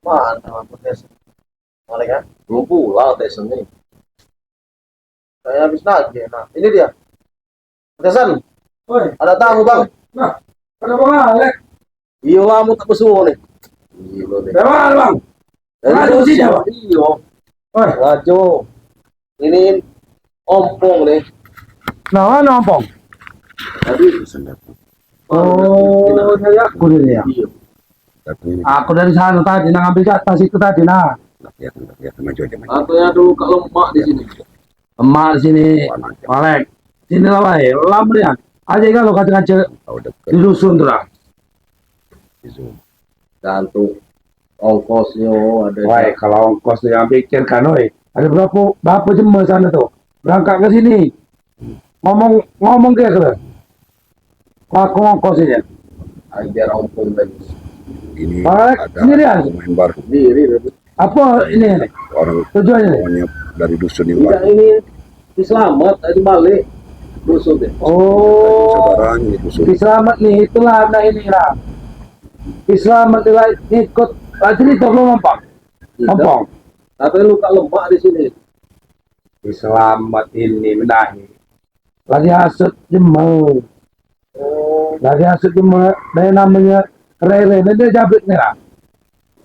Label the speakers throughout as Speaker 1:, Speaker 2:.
Speaker 1: Mana aku tes? Mana kan? Belum pulang tes ini. Saya habis lagi. Nah, ini dia. Tesan.
Speaker 2: Woi,
Speaker 1: Ada tamu bang.
Speaker 2: nah, ada bang Alek.
Speaker 1: Iya, kamu tak pesuh nih. Iya, deh.
Speaker 2: Dari mana bang? Ngadu sih dia, Bang?
Speaker 1: Iya.
Speaker 2: Woi,
Speaker 1: Ngaco. Ini ompong nih.
Speaker 2: nah mana ompong?
Speaker 1: Tadi
Speaker 2: Oh, saya aku ini ya.
Speaker 1: iya.
Speaker 2: Aku dari sana tadi, nah ngambil tas itu tadi, nah.
Speaker 1: Katanya dulu kalau emak di sini.
Speaker 2: Emak di sini, Alek. Sini lah, woi. Lama ya. Aja kalau kata-kata di dusun tuh lah.
Speaker 1: Gantung ongkosnya ada.
Speaker 2: Woi, kalau ongkos yang pikirkan, woi. Ada berapa jam ke sana tuh? Berangkat ke sini. Ngomong ke sana. Aku ongkosnya.
Speaker 1: Biar ompong lagi.
Speaker 3: Ini
Speaker 2: Alek, sendirian?
Speaker 3: pemain baru
Speaker 1: Sendiri.
Speaker 2: Apa ini?
Speaker 3: orang
Speaker 2: Tujuannya?
Speaker 3: tuanya dari dusun ini
Speaker 1: Tidak ini diselamat tadi balik dusun deh.
Speaker 2: Oh,
Speaker 3: saudaranya di dusun.
Speaker 2: diselamat nih, itulah nah ini lah. Diselamat lah ikut tadi itu belum ompong. Ompong.
Speaker 1: Katanya luka lemak di sini.
Speaker 2: Diselamat ini menahi. Lagi hasut jemel. Lagi hasut jemel. Dari namanya Rele, ini dia jabrik nih lah.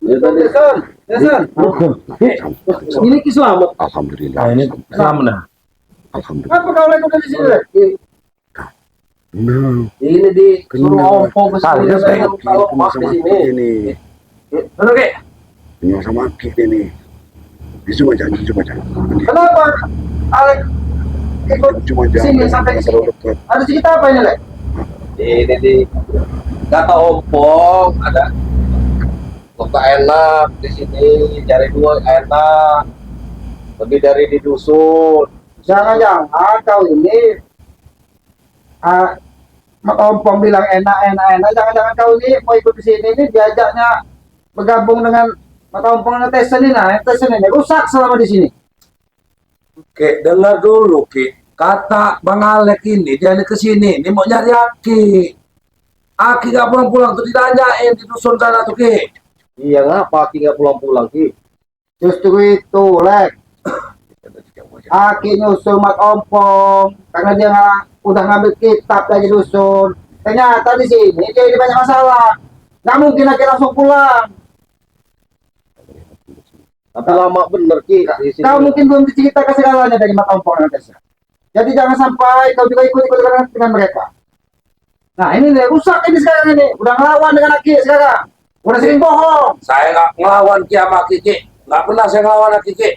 Speaker 1: Ya tadi Desan. Ini kiselamat.
Speaker 3: Alhamdulillah.
Speaker 2: Nah, ini selamat nah.
Speaker 3: Alhamdulillah.
Speaker 1: Apa kau lagi di sini?
Speaker 3: Nah,
Speaker 1: Ini di suruh ompong ke sini.
Speaker 2: Saya
Speaker 1: Saya luka lemak di sini.
Speaker 3: ini
Speaker 2: Oke.
Speaker 3: ini sama kita ini. Cuma janji.
Speaker 1: Kenapa Alek ikut
Speaker 3: Cuma
Speaker 1: sini
Speaker 3: jangan
Speaker 1: sampai ke
Speaker 3: terlalu
Speaker 1: sini?
Speaker 3: dekat.
Speaker 1: Ada cerita apa ini, Lek? Ini di kata ompong ada luka enak di sini, cari dua enak, lebih dari di dusun. Jangan-jangan kau ini ompong bilang enak, jangan-jangan kau ini mau ikut di sini ini diajaknya bergabung dengan mata ompong dan Tesen ini, nah Tesen ini rusak selama di sini.
Speaker 2: Oke, dengar dulu, Ki. Kata Bang Alek ini, dia ke sini, ini mau nyari Aki. Aki gak pulang-pulang tuh ditanyain di dusun sana tuh, Ki.
Speaker 1: Iya ngapa Aki nggak pulang-pulang Ki? Justru itu, Lek. Aki nyusul mat ompong karena dia udah ngambil kitab dari dusun. Ternyata di sini dia ini banyak masalah. Nggak mungkin Aki langsung pulang. Tapi lama bener Ki di sini. Kau mungkin belum diceritakan segalanya dari mat ompong nanti. Jadi jangan sampai kau juga ikut-ikut dengan mereka. Nah ini nih rusak ini sekarang ini. Udah ngelawan dengan Aki sekarang. Udah sering bohong.
Speaker 2: Saya nggak ngelawan Ki sama Ki. Nggak pernah saya ngelawan Ki.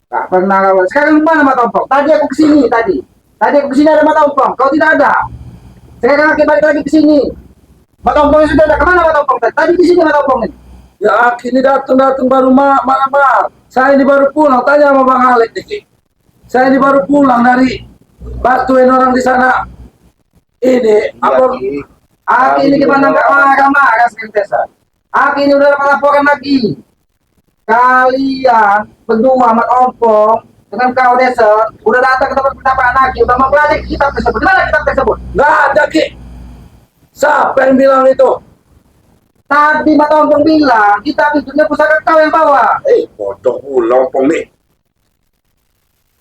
Speaker 1: Nggak pernah ngelawan. Sekarang mana mata ompong? Tadi aku kesini tadi. Tadi aku kesini ada mata ompong. Kau tidak ada. Sekarang Aki balik lagi ke sini. Mata ompongnya sudah ada. Kemana mata ompong? Tadi di sini mata ompong ini.
Speaker 2: Ya Aki ini datang baru malam. Saya ini baru pulang. Tanya sama Bang Alek nih, Ki. Saya ini baru pulang dari bantuin orang di sana. Ini apa?
Speaker 1: Aki ini gimana nggak marah-marah sekarang. Aki ini udah melaporkan lagi. Kalian berdua amat ompong dengan kau desa udah datang ke tempat pendapat Aki, udah mempelajari kitab tersebut. Di mana kitab tersebut?
Speaker 2: Nggak ada, Ki. Siapa yang bilang itu?
Speaker 1: Tadi mata ompong bilang kitab itu pusaka kau yang bawa.
Speaker 2: Bodoh pulang ompong nih.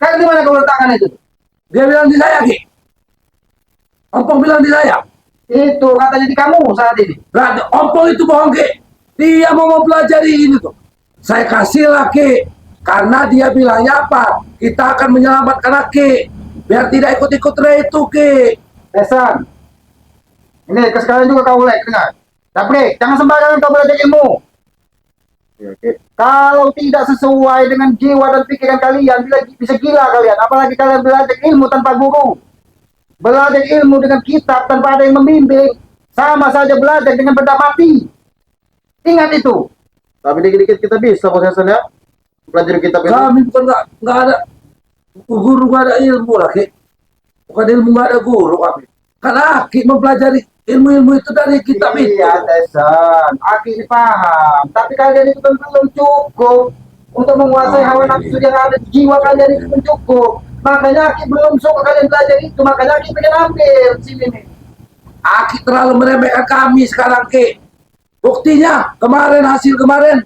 Speaker 1: Kan di mana kau letakkan itu?
Speaker 2: Dia bilang di saya, Ki. Ompong bilang di saya.
Speaker 1: Itu katanya di kamu saat ini.
Speaker 2: Berarti ompong itu bohong, Ki. Dia mau mempelajari ini tuh. Saya kasih lagi. Karena dia bilangnya apa? Kita akan menyelamatkan Aki. Biar tidak ikut-ikut itu, Ki.
Speaker 1: Desan. Ini sekarang juga kau Lek, dengar. Tapi jangan sembarangan kau belajar ilmu. Kalau tidak sesuai dengan jiwa dan pikiran kalian, bisa gila kalian. Apalagi kalian belajar ilmu tanpa guru. Belajar ilmu dengan kitab tanpa ada yang membimbing. Sama saja belajar dengan benda mati. Ingat itu. Tapi dikit-dikit kita bisa proses ya. Belajar kitab itu.
Speaker 2: Kami bukan nggak ada guru, nggak ada ilmu lagi. Bukan ilmu, nggak ada guru kami. Karena Aki mempelajari ilmu-ilmu itu dari kitab itu.
Speaker 1: Iya, Desan. Aki ini paham. Tapi kalian itu belum cukup untuk menguasai hawa nafsu yang ada di jiwa kalian itu belum cukup. Makanya Aki belum suka kalian belajar itu. Makanya Aki pengen ambil sini nih.
Speaker 2: Aki terlalu meremehkan kami sekarang, Ki. Buktinya, hasil kemarin,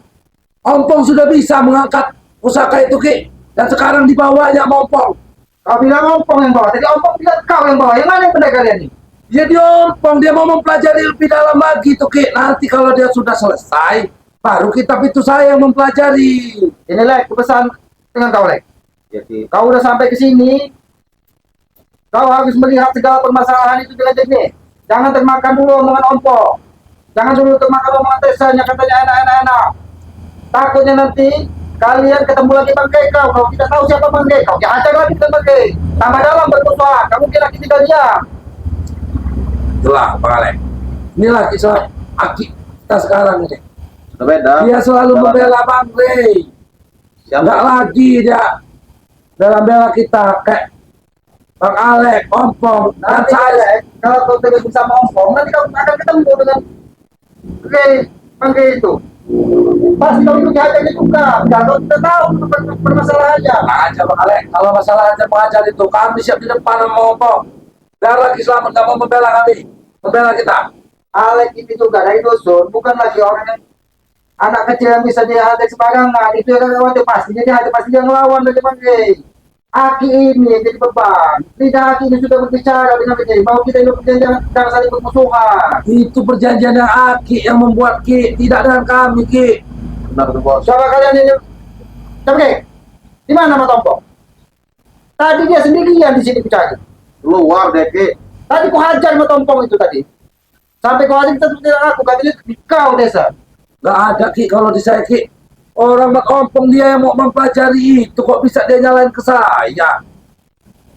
Speaker 2: Ompong sudah bisa mengangkat pusaka itu, Ki. Dan sekarang dibawanya sama Ompong.
Speaker 1: Kau bilang Ompong yang bawa, tadi Ompong bilang kau yang bawa. Yang mana yang benar kalian ini?
Speaker 2: Jadi Ompong, dia mau mempelajari lebih dalam lagi tuh, Ki. Nanti kalau dia sudah selesai, baru kitab itu saya yang mempelajari.
Speaker 1: Ini Lek, aku pesan dengan kau Lek. Jadi kau udah sampai ke sini, kau harus melihat segala permasalahan itu dengan jernih. Jangan termakan dulu omongan Ompong. Jangan dulu termakan omongan Tesanya, katanya enak-enak. Takutnya nanti kalian ketemu lagi bangkai kau tidak tahu siapa bangkai kau, dihajar lagi dengan bangkai. Tambah dalam bermusuhan, kamu kira kita tidak diam.
Speaker 2: Itulah, Bang Alek. Inilah kisah Aki kita sekarang ini.
Speaker 4: Sudah beda.
Speaker 2: Dia selalu membela Bang Rey. Enggak lagi dia bela-bela kita kayak Bang Alek, Ompong, dan
Speaker 1: Nanti
Speaker 2: saya.
Speaker 1: Lek, kalau kau tidak bisa Ompong, nanti kau akan ketemu dengan bangkai itu. Pasti kau itu dihajar juga. Kalau tidak tahu permasalahannya.
Speaker 2: Tenang aja Bang Alek, kalau masalah ajar mengajar itu kami siap di depan sama Ompong. Biar lagi selamat kamu membela kami, membela kita.
Speaker 1: Alek itu juga dari dusun, bukan lagi orang yang anak kecil yang bisa dihajar sembarangan. Itu yang khawatir pasti dia hajar, pasti dia ngelawan dari bangkai. Aki ini yang jadi beban. Lidah Aki ini sudah berbicara dengan Aki. Mau kita hidup perjanjian jangan saling bermusuhan.
Speaker 2: Itu perjanjian yang Aki yang membuat Ki, tidak dengan kami Ki.
Speaker 4: Benar tuh bos.
Speaker 1: Siapa kalian ini? Oke, di mana Mas Tompong? Tadi dia sendirian di sini bicara.
Speaker 4: Luar deh Ki.
Speaker 1: Tadi ku hajar Mas Tompong itu tadi. Sampai kau hajar kita seperti aku, katanya di kau desa.
Speaker 2: Gak ada Ki kalau di saya Ki. Orang Bang Ompong dia yang mau mempelajari itu kok bisa dia nyalain ke saya.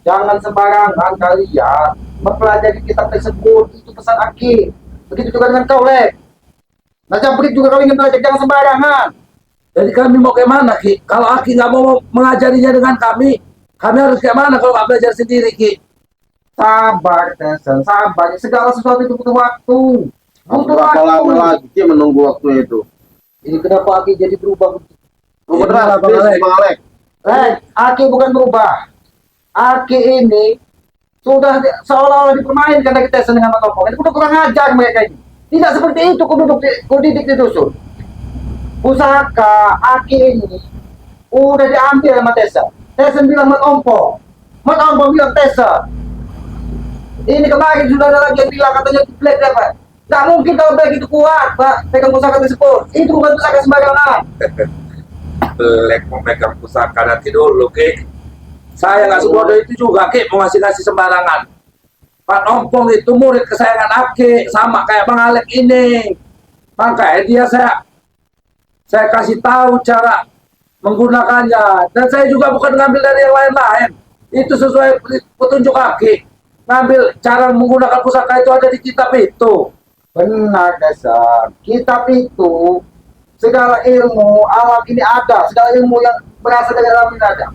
Speaker 1: Jangan sembarangan kalian mempelajari kitab tersebut, itu pesan Aki. Begitu juga dengan kau, Lek. Nah, campur juga kau ingin belajar, jangan sembarangan.
Speaker 2: Jadi kami mau ke mana Ki? Kalau Aki nggak mau mengajarinya dengan kami harus ke mana kalau nggak belajar sendiri Ki?
Speaker 1: Sabar, Tesen, sabar. Segala sesuatu itu butuh waktu. Butuh
Speaker 4: Berapa lama
Speaker 1: waktu.
Speaker 4: lagi Ki menunggu waktu itu?
Speaker 1: Ini kenapa Aki jadi berubah?
Speaker 4: Oh,
Speaker 2: Iya,
Speaker 4: benar,
Speaker 2: Bang Alek.
Speaker 4: Bang Alek.
Speaker 1: Lek, Aki bukan berubah. Aki ini sudah seolah-olah dipermainkan dari Tesen dengan Matopong. Ini udah kurang ajar mereka ini. Tidak seperti itu kudidik di dusun. Pusaka Aki ini udah diambil sama Tesa. Tesen bilang Mat Ompong bilang Tesa. Ini kemarin sudah ada lagi yang bilang katanya Black dapat. Gak mungkin kalau Black itu kuat, Pak, pegang pusaka tersebut. Itu bukan pusaka sembarangan.
Speaker 2: Belek memegang pusaka nanti dulu Ki. Saya nggak sebodoh itu juga Ki mau ngasih sembarangan. Pak Ompong itu murid kesayangan Aki sama kayak Bang Alek ini. Makanya dia saya kasih tahu cara menggunakannya. Dan saya juga bukan ngambil dari yang lain-lain. Itu sesuai petunjuk Aki. Ngambil cara menggunakan pusaka itu ada di kitab itu.
Speaker 1: Benar, dasar. Kitab itu segala ilmu alam ini ada, segala ilmu yang berasal dari alam ini ada.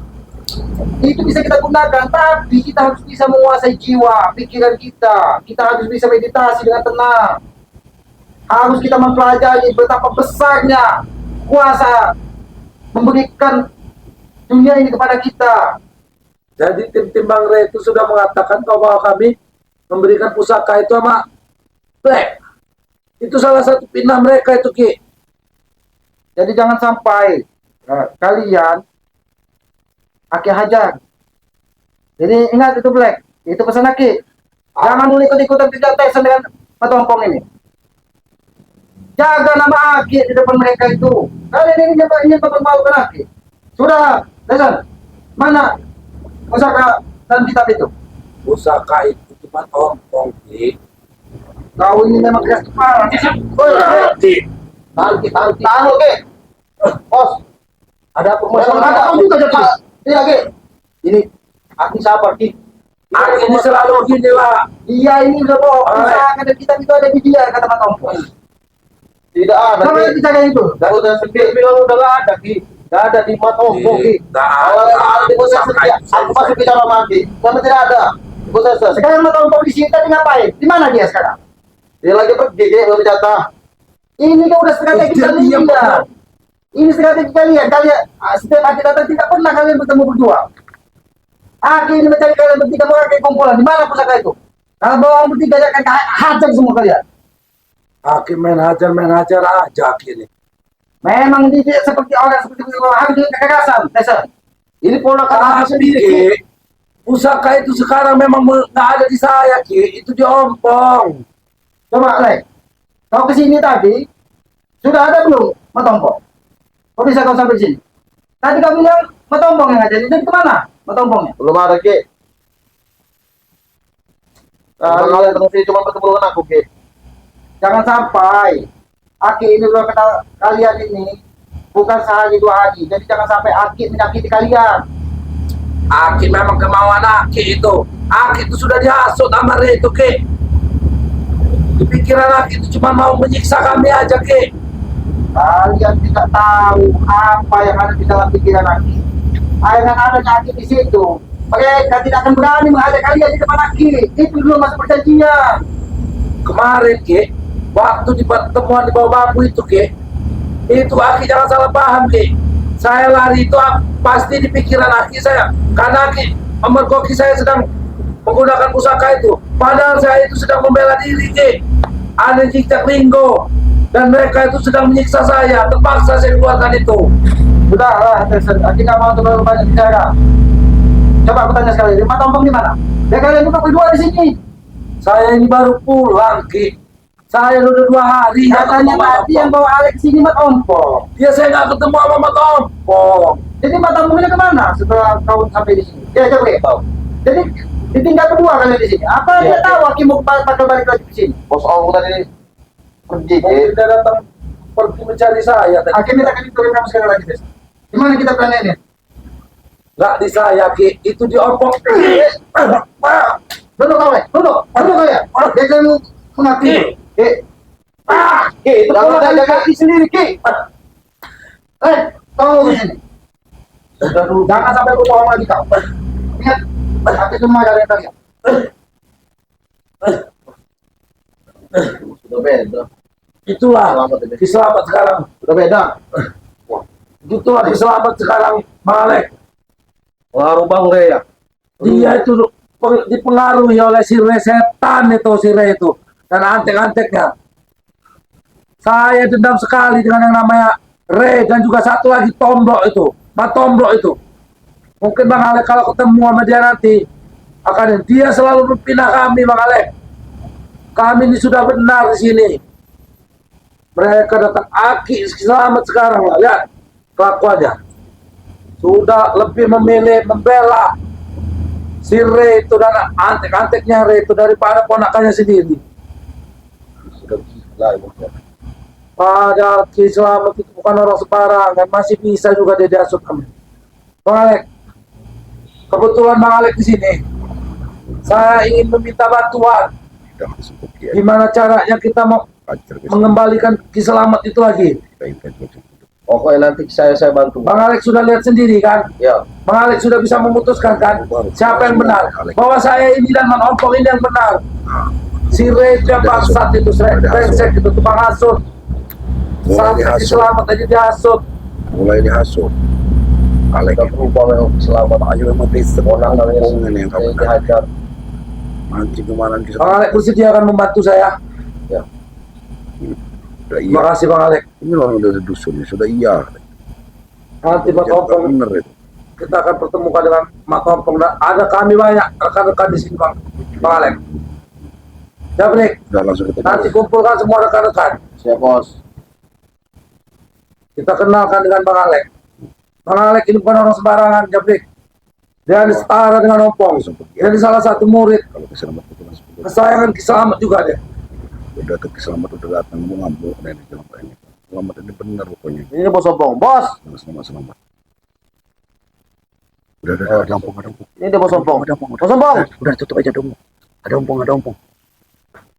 Speaker 1: Itu bisa kita gunakan, tapi kita harus bisa menguasai jiwa, pikiran kita. Kita harus bisa meditasi dengan tenang. Harus kita mempelajari betapa besarnya kuasa memberikan dunia ini kepada kita.
Speaker 2: Jadi tim Bang Rey itu sudah mengatakan bahwa kami memberikan pusaka itu sama Black. Itu salah satu fitnah mereka itu Ki.
Speaker 1: Jadi jangan sampai kalian Aki hajar. Jadi ingat itu Black, itu pesan Aki. Jangan dulu ikut-ikutan tidak Tyson dengan Matompong ini. Jaga nama Aki di depan mereka itu. Kalian ini ingin mempermalukan Aki. Sudah, Tyson. Mana pusaka dan kitab itu?
Speaker 2: Pusaka itu cuma Ompong Ki.
Speaker 1: Kau ini memang keras kepala.
Speaker 2: Ki.
Speaker 1: Tahan, oke. Bos, ada permasalahan. Ada kau juga jadi. Iya, Ki. Ini Aki sabar, Ki.
Speaker 2: Aki ini selalu gini lah.
Speaker 1: Iya, ini udah bohong. Pusaka dan kitab itu ada di dia, kata Matompong.
Speaker 4: Tidak ada
Speaker 1: Sama yang
Speaker 4: Ki.
Speaker 1: dijaga itu.
Speaker 4: Dan udah bilang udah nggak ada Ki. Nggak ada di Matompong Ki.
Speaker 2: Nggak
Speaker 4: Kalau
Speaker 2: ada.
Speaker 4: ada di pusaka aku masuk ke dalam lagi. Karena tidak ada. Pusaka.
Speaker 1: Sekarang Matompong di sini tadi ngapain? Di mana dia sekarang?
Speaker 4: Dia lagi pergi Ki, belum jatah.
Speaker 1: Ini kan udah strategi
Speaker 2: Dia diam,
Speaker 1: kalian.
Speaker 2: Pak.
Speaker 1: Ini strategi kalian. Setiap Aki datang tidak pernah kalian bertemu berdua. Aki ini mencari kalian bertiga mau kayak kumpulan. Di mana pusaka itu? Kalau bawang putih banyak kan hajar semua kalian.
Speaker 2: Aki main hajar aja Aki ini.
Speaker 1: Memang dia seperti orang seperti orang dia kekerasan, Tessa. Ini pola kata sendiri.
Speaker 2: Ki, pusaka itu sekarang memang nggak ada di saya Ki, itu di Ompong.
Speaker 1: Coba Lek, kau kesini tadi sudah ada belum matompong? Kok bisa kau sampai sini? Tadi kau bilang matompong yang ada, jadi kemana matompongnya?
Speaker 4: Belum ada, Ki. Kalian terus cuma bertemu dengan aku, Ki.
Speaker 1: Jangan sampai Aki ini belum kenal kalian ini bukan sehari dua hari, jadi jangan sampai Aki menyakiti kalian.
Speaker 2: Aki memang kemauan Aki itu. Aki itu sudah dihasut sama Re itu Ki. Di pikiran Aki itu cuma mau menyiksa kami aja Ki.
Speaker 1: Kalian tidak tahu apa yang ada di dalam pikiran Aki. Dengan adanya Aki di situ, mereka tidak akan berani mengajak kalian di depan Aki. Itu dulu masa perjanjian.
Speaker 2: Kemarin Ki, waktu di pertemuan di bawah bambu itu Ki, itu Aki jangan salah paham Ki. Saya lari itu pasti di pikiran Aki saya. Karena Aki, pemerkoki saya sedang menggunakan pusaka itu. Padahal saya itu sedang membela diri Ki. Ada cicak linggo. Dan mereka itu sedang menyiksa saya. Terpaksa saya keluarkan itu.
Speaker 1: Sudahlah, Aki nggak mau terlalu banyak bicara. Coba aku tanya sekali, lima tompong di mana? Ya kalian juga berdua di sini.
Speaker 2: Saya ini baru pulang Ki. Saya udah 2 hari nggak
Speaker 1: Katanya
Speaker 2: ketemu
Speaker 1: tadi yang bawa Alex sini mat ompong.
Speaker 2: dia saya nggak ketemu sama Mat Ompong.
Speaker 1: Jadi mat ompongnya kemana setelah kau sampai di sini? Ya coba ya tahu. Jadi ditinggal kedua kalian di sini. Apa dia tahu Aki mau bakal balik lagi ke sini?
Speaker 4: Bos Om tadi pergi, Ki.
Speaker 2: Mungkin dia datang pergi mencari saya tadi.
Speaker 1: Aki minta kalian turun kamu sekali lagi Des. Gimana kita plannya?
Speaker 2: Nggak di saya Ki, itu di Ompong.
Speaker 1: Duduk kau, duduk kau ya. Dia kamu mengaku.
Speaker 4: Ki, itu
Speaker 1: Jangan
Speaker 4: pola
Speaker 1: jaga kaki sendiri, Ki. Kau ke sini.
Speaker 2: Sudah dulu.
Speaker 1: Jangan sampai aku bohong lagi kau. Ingat, hati semua dari kalian.
Speaker 4: sudah beda.
Speaker 2: Itulah
Speaker 4: Selamat ini.
Speaker 2: Ki Selamat sekarang.
Speaker 4: Sudah beda.
Speaker 2: Itulah Ki Selamat sekarang, Malek.
Speaker 4: Pengaruh Bang Re ya.
Speaker 2: Dia itu dipengaruhi oleh si Re setan itu, si Re itu. Dan antek-anteknya. Saya dendam sekali dengan yang namanya Re dan juga satu lagi Tomblok itu, Mat Tomblok itu. Mungkin Bang Alek kalau ketemu sama dia nanti akan dia selalu berpindah kami Bang Alek. Kami ini sudah benar di sini. Mereka datang Aki Selamat sekarang lah, lihat kelakuannya. Sudah lebih memilih membela si Re itu dan antek-anteknya Re itu daripada ponakannya sendiri.
Speaker 4: Sudah gila Bos.
Speaker 2: Padahal Ki Selamat itu bukan orang sembarangan, masih bisa juga dia diasut kami. Bang Alek, kebetulan Bang Alek di sini, saya ingin meminta bantuan.
Speaker 3: Sudah cukup Ki.
Speaker 2: Gimana caranya kita mau
Speaker 3: Ajar ke
Speaker 2: mengembalikan Ki Selamat itu lagi?
Speaker 4: Pokoknya nanti saya bantu.
Speaker 2: Bang Alek sudah lihat sendiri kan?
Speaker 4: Ya.
Speaker 2: Bang Alek sudah bisa memutuskan kan? Siapa yang benar? Bahwa saya ini dan Man Ompong ini yang benar. Si Re itu yang bangsat itu, brengsek itu, tukang hasut.
Speaker 3: Mulai
Speaker 2: Sampai Ki
Speaker 3: dihasut.
Speaker 2: Selamat aja dihasut.
Speaker 3: Mulai dihasut. Alek
Speaker 4: Kita berubah memang selamat.
Speaker 3: ayo memang bisa
Speaker 4: Orang namanya
Speaker 3: hubungan yang kamu
Speaker 4: dihajar.
Speaker 3: nanti kemana bisa.
Speaker 2: Bang Alek bersedia akan membantu saya.
Speaker 4: Ya.
Speaker 3: Sudah iya.
Speaker 2: Terima kasih Bang Alek.
Speaker 3: Ini orang dari dusun sudah iya.
Speaker 2: Nanti Mat Ompong
Speaker 3: Bener itu.
Speaker 2: kita akan pertemukan dengan Mat Ompong. Dan ada kami banyak rekan-rekan di sini Bang Alek. Jabrik,
Speaker 3: Sudah langsung kita.
Speaker 2: nanti kumpulkan semua rekan-rekan.
Speaker 4: Siap Bos.
Speaker 2: Kita kenalkan dengan Bang Alek. Bang Alek ini bukan orang sembarangan, Jabrik. Dia ini setara dengan Ompong. Dia ini salah satu murid
Speaker 3: Kalau keselamat itu langsung.
Speaker 2: kesayangan Ki Selamat juga dia.
Speaker 3: Udah ke keselamat udah datang mau ngambil dari selamat ini. Selamat ini benar pokoknya.
Speaker 4: Ini Bos Ompong. Bos.
Speaker 3: Selamat. Udah ada ompong.
Speaker 4: Ini dia Bos Ompong.
Speaker 3: Ada ompong.
Speaker 4: Bos Ompong.
Speaker 3: Udah tutup aja dong. Ada ompong.